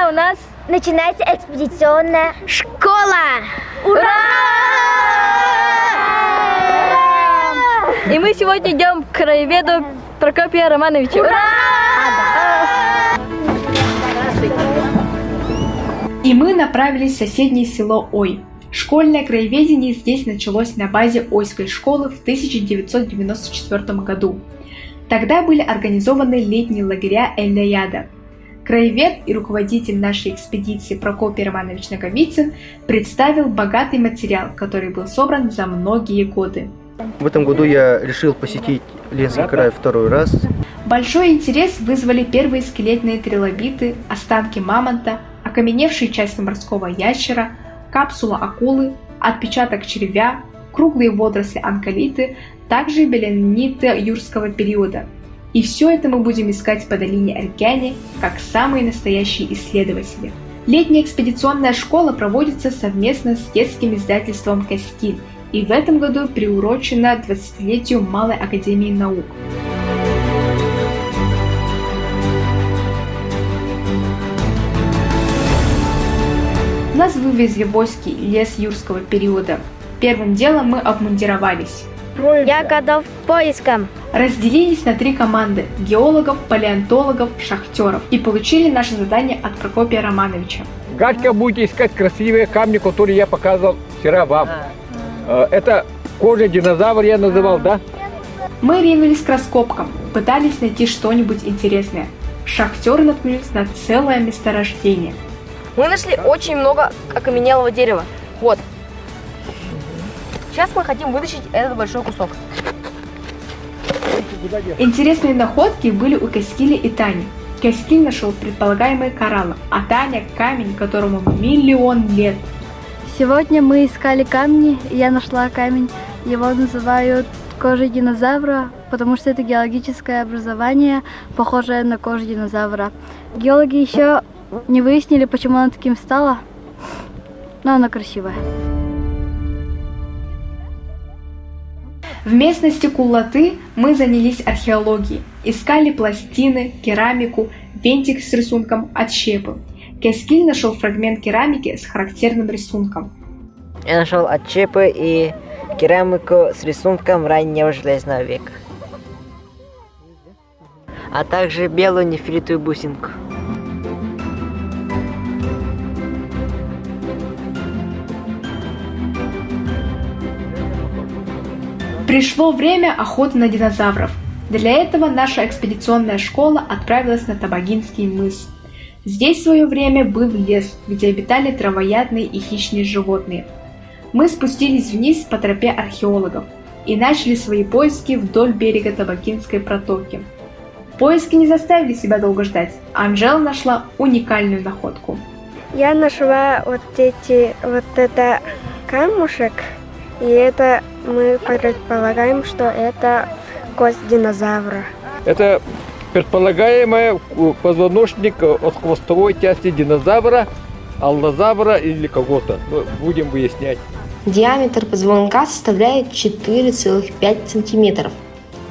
у нас начинается экспедиционная школа. Ура! И мы сегодня идем к краеведу Прокопию Романовичу. Ура! И мы направились в соседнее село Ой. Школьное краеведение здесь началось на базе Ойской школы в 1994 году. Тогда были организованы летние лагеря Эль-Наяда. Краевед и руководитель нашей экспедиции Прокопий Романович Наговицын представил богатый материал, который был собран за многие годы. В этом году я решил посетить Ленинский край второй раз. Большой интерес вызвали первые скелетные трилобиты, останки мамонта, окаменевшие части морского ящера, капсула акулы, отпечаток червя, круглые водоросли онколиты, также белениты юрского периода. И все это мы будем искать по долине Эркяне, как самые настоящие исследователи. Летняя экспедиционная школа проводится совместно с детским издательством «Каскиль» и в этом году приурочена 20-летию Малой академии наук. Нас вывезли в Ойский лес юрского периода. Первым делом мы обмундировались. Я готов к поискам. Разделились на 3 команды – геологов, палеонтологов, шахтеров и получили наше задание от Прокопия Романовича. Гадька, будете искать красивые камни, которые я показывал вчера вам. Это кожа динозавра я называл, да? Мы ринулись к раскопкам, пытались найти что-нибудь интересное. Шахтеры наткнулись на целое месторождение. Мы нашли очень много окаменелого дерева. Вот. Сейчас мы хотим вытащить этот большой кусок. Интересные находки были у Каскиля и Тани. Каскиль нашел предполагаемые кораллы, а Таня – камень, которому 1 000 000 лет. Сегодня мы искали камни, и я нашла камень. Его называют кожей динозавра, потому что это геологическое образование, похожее на кожу динозавра. Геологи еще не выяснили, почему оно таким стало, но оно красивое. В местности Куллаты мы занялись археологией, искали пластины, керамику, вентик с рисунком отщепы. Каскиль нашел фрагмент керамики с характерным рисунком. Я нашел отщепы и керамику с рисунком раннего железного века, а также белую нефритовую бусинку. Пришло время охоты на динозавров. Для этого наша экспедиционная школа отправилась на Табагинский мыс. Здесь в свое время был лес, где обитали травоядные и хищные животные. Мы спустились вниз по тропе археологов и начали свои поиски вдоль берега Табагинской протоки. Поиски не заставили себя долго ждать. Анжела нашла уникальную находку. Я нашла вот это камушек, и это мы предполагаем, что это кость динозавра. Это предполагаемый позвоночник от хвостовой части динозавра, аллозавра или кого-то. Будем выяснять. Диаметр позвонка составляет 4,5 см,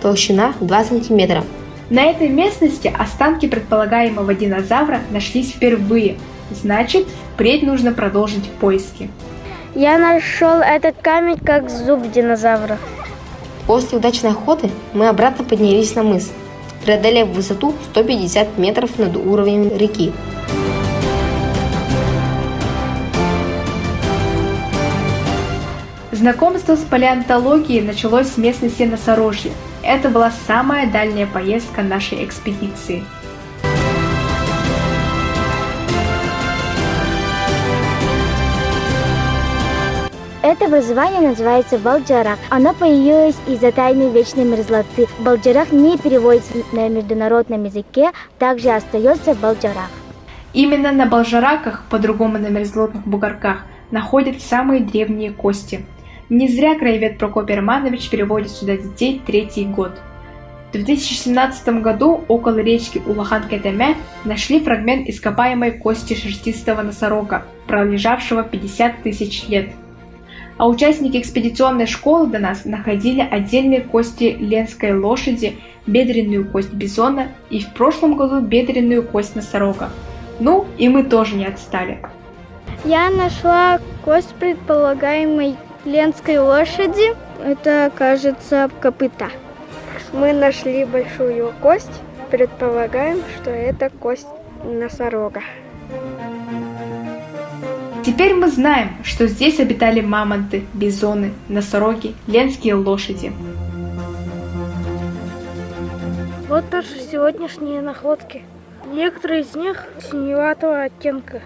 толщина 2 см. На этой местности останки предполагаемого динозавра нашлись впервые, значит, впредь нужно продолжить поиски. Я нашел этот камень как зуб динозавра. После удачной охоты мы обратно поднялись на мыс, преодолев высоту 150 метров над уровнем реки. Знакомство с палеонтологией началось с местности Носорожье. Это была самая дальняя поездка нашей экспедиции. Это образование называется Балджарах. Оно появилось из-за тайны вечной мерзлоты. Балджарах не переводится на международном языке, также остается Балджарах. Именно на Балджараках, по-другому на мерзлотных бугорках, находят самые древние кости. Не зря краевед Прокопий Романович переводит сюда детей 3-й год. В 2017 году около речки Улахан-Кетемя нашли фрагмент ископаемой кости шерстистого носорога, пролежавшего 50 000 лет. А участники экспедиционной школы до нас находили отдельные кости ленской лошади, бедренную кость бизона и в прошлом году бедренную кость носорога. Ну, и мы тоже не отстали. Я нашла кость предполагаемой ленской лошади. Это, кажется, копыта. Мы нашли большую кость. Предполагаем, что это кость носорога. Теперь мы знаем, что здесь обитали мамонты, бизоны, носороги, ленские лошади. Вот наши сегодняшние находки. Некоторые из них синеватого оттенка.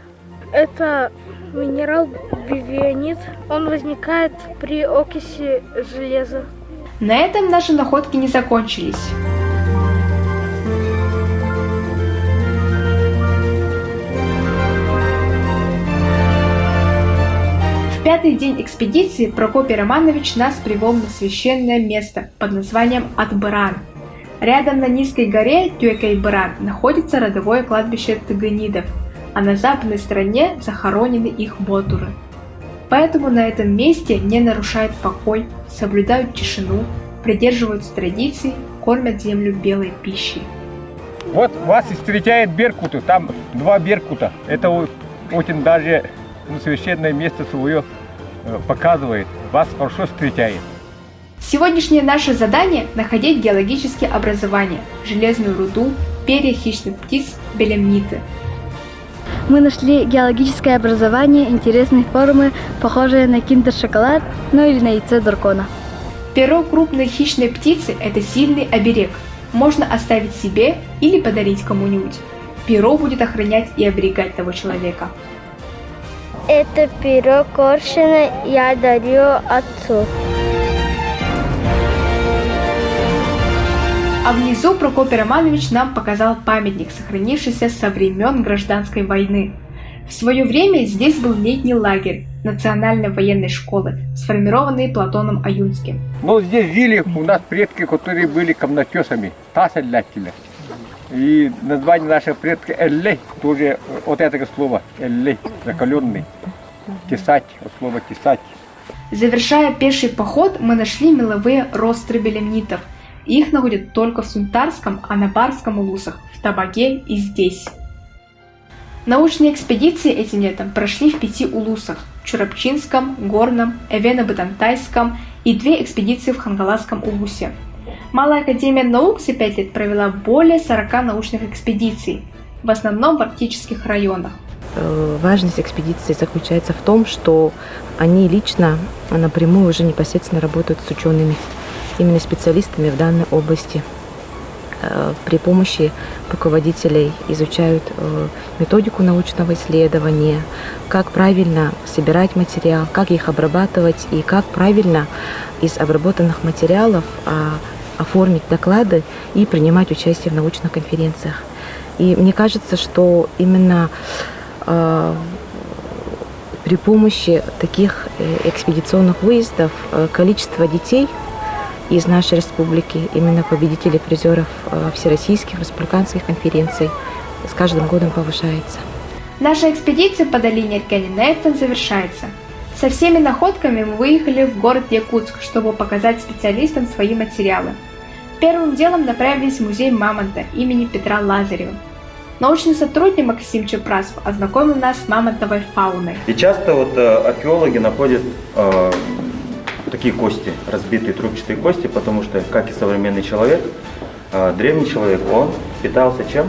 Это минерал бивионит. Он возникает при окиси железа. На этом наши находки не закончились. В пятый день экспедиции Прокопий Романович нас привел на священное место под названием Атбыран. Рядом на низкой горе Тюэкай-Быран находится родовое кладбище тыганидов, а на западной стороне захоронены их ботуры. Поэтому на этом месте не нарушают покой, соблюдают тишину, придерживаются традиций, кормят землю белой пищей. Вот вас и встречает беркуты, там 2 беркута. Это очень даже священное место свое показывает, вас хорошо встречает. Сегодняшнее наше задание – находить геологические образования, железную руду, перья хищных птиц, белемниты. Мы нашли геологическое образование интересной формы, похожее на киндер-шоколад, ну или на яйцо дракона. Перо крупной хищной птицы – это сильный оберег. Можно оставить себе или подарить кому-нибудь. Перо будет охранять и оберегать того человека. Это перо коршуна я дарю отцу. А внизу Прокопий Романович нам показал памятник, сохранившийся со времен Гражданской войны. В свое время здесь был летний лагерь Национальной военной школы, сформированный Платоном Аюнским. Но здесь жили у нас предки, которые были камнотесами, тасалятели. И название наших предков Эллей, тоже от этого слова Эллей, закаленный, тесать, от слова тесать. Завершая пеший поход, мы нашли меловые ростры белемнитов. Их находят только в Сунтарском, Анапарском улусах, в Табаге и здесь. Научные экспедиции этим летом прошли в 5 улусах – Чурапчинском, Горном, Эвено-Бытантайском и 2 экспедиции в Хангаласском улусе. Малая академия наук за 5 лет провела более 40 научных экспедиций, в основном в арктических районах. Важность экспедиции заключается в том, что они лично, напрямую уже непосредственно работают с учеными, именно специалистами в данной области. При помощи руководителей изучают методику научного исследования, как правильно собирать материал, как их обрабатывать и как правильно из обработанных материалов оформить доклады и принимать участие в научных конференциях. И мне кажется, что именно при помощи таких экспедиционных выездов количество детей из нашей республики, именно победителей, призеров всероссийских, республиканских конференций, с каждым годом повышается. Наша экспедиция по долине Иркени на этом завершается. Со всеми находками мы выехали в город Якутск, чтобы показать специалистам свои материалы. Первым делом направились в музей мамонта имени Петра Лазарева. Научный сотрудник Максим Чепрасов ознакомил нас с мамонтовой фауной. И часто археологи находят такие кости, разбитые трубчатые кости, потому что, как и современный человек, древний человек, он питался чем?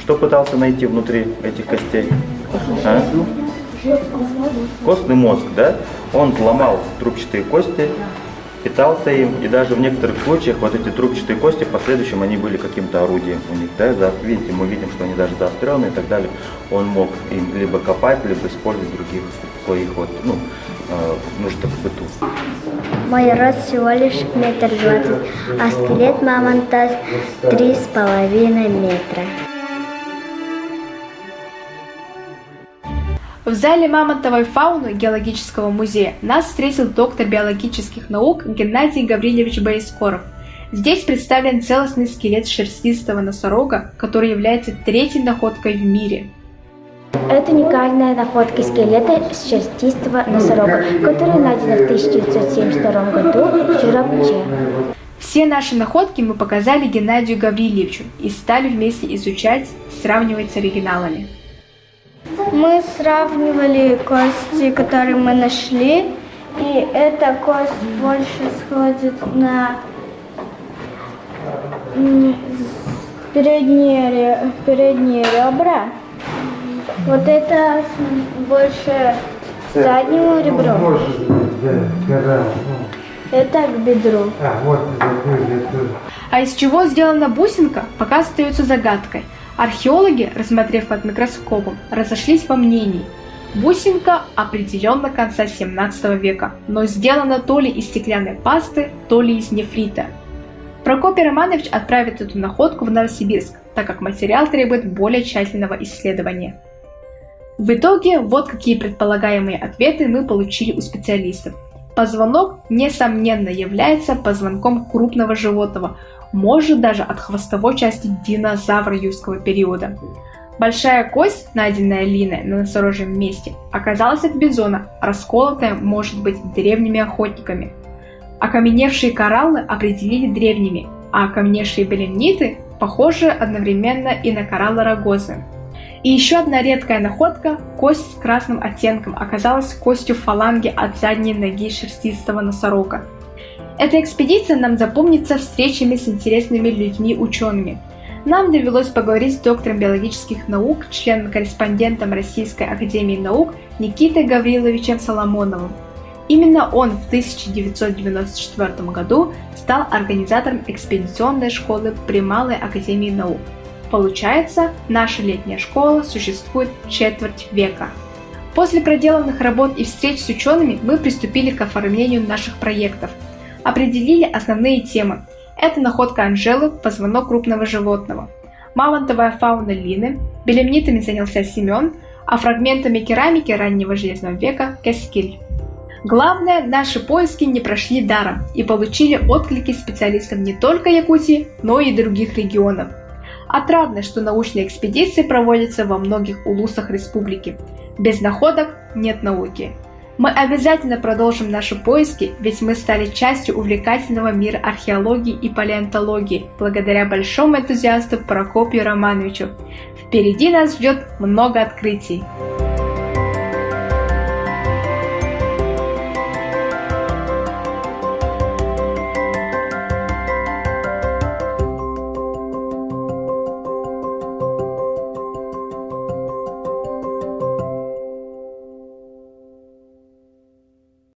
Что пытался найти внутри этих костей? Костный мозг, да? Он ломал трубчатые кости, питался им, и даже в некоторых случаях вот эти трубчатые кости в последующем они были каким-то орудием у них, да? Видите, мы видим, что они даже заостренные и так далее. Он мог им либо копать, либо использовать в других своих нуждах в быту. Мой рост всего лишь 1,20 метра, а скелет мамонта 3,5 метра. В зале мамонтовой фауны геологического музея нас встретил доктор биологических наук Геннадий Гаврилович Боискоров. Здесь представлен целостный скелет шерстистого носорога, который является 3-й находкой в мире. Это уникальная находка скелета шерстистого носорога, который найден в 1972 году в Чурапче. Все наши находки мы показали Геннадию Гавриловичу и стали вместе изучать, сравнивать с оригиналами. Мы сравнивали кости, которые мы нашли, и эта кость больше сходит на передние ребра. Вот это больше к заднему ребру. Это к бедру. А из чего сделана бусинка, пока остается загадкой. Археологи, рассмотрев под микроскопом, разошлись во мнении. Бусинка определенно конца 17 века, но сделана то ли из стеклянной пасты, то ли из нефрита. Прокопий Романович отправит эту находку в Новосибирск, так как материал требует более тщательного исследования. В итоге, вот какие предполагаемые ответы мы получили у специалистов. Позвонок, несомненно, является позвонком крупного животного, может даже от хвостовой части динозавра юрского периода. Большая кость, найденная Линой на настороженном месте, оказалась от бизона, расколотая, может быть, древними охотниками. Окаменевшие кораллы определили древними, а окаменевшие белемниты похожи одновременно и на кораллы рогозы. И еще одна редкая находка – кость с красным оттенком оказалась костью фаланги от задней ноги шерстистого носорога. Эта экспедиция нам запомнится встречами с интересными людьми-учеными. Нам довелось поговорить с доктором биологических наук, членом-корреспондентом Российской академии наук Никитой Гавриловичем Соломоновым. Именно он в 1994 году стал организатором экспедиционной школы при Малой академии наук. Получается, наша летняя школа существует четверть века. После проделанных работ и встреч с учеными мы приступили к оформлению наших проектов. Определили основные темы. Это находка Анжелы, позвонок крупного животного. Мамонтовая фауна Лины, белемнитами занялся Семен, а фрагментами керамики раннего железного века Кескиль. Главное, наши поиски не прошли даром и получили отклики специалистов не только Якутии, но и других регионов. Отрадно, что научные экспедиции проводятся во многих улусах республики. Без находок нет науки. Мы обязательно продолжим наши поиски, ведь мы стали частью увлекательного мира археологии и палеонтологии благодаря большому энтузиасту Прокопию Романовичу. Впереди нас ждет много открытий.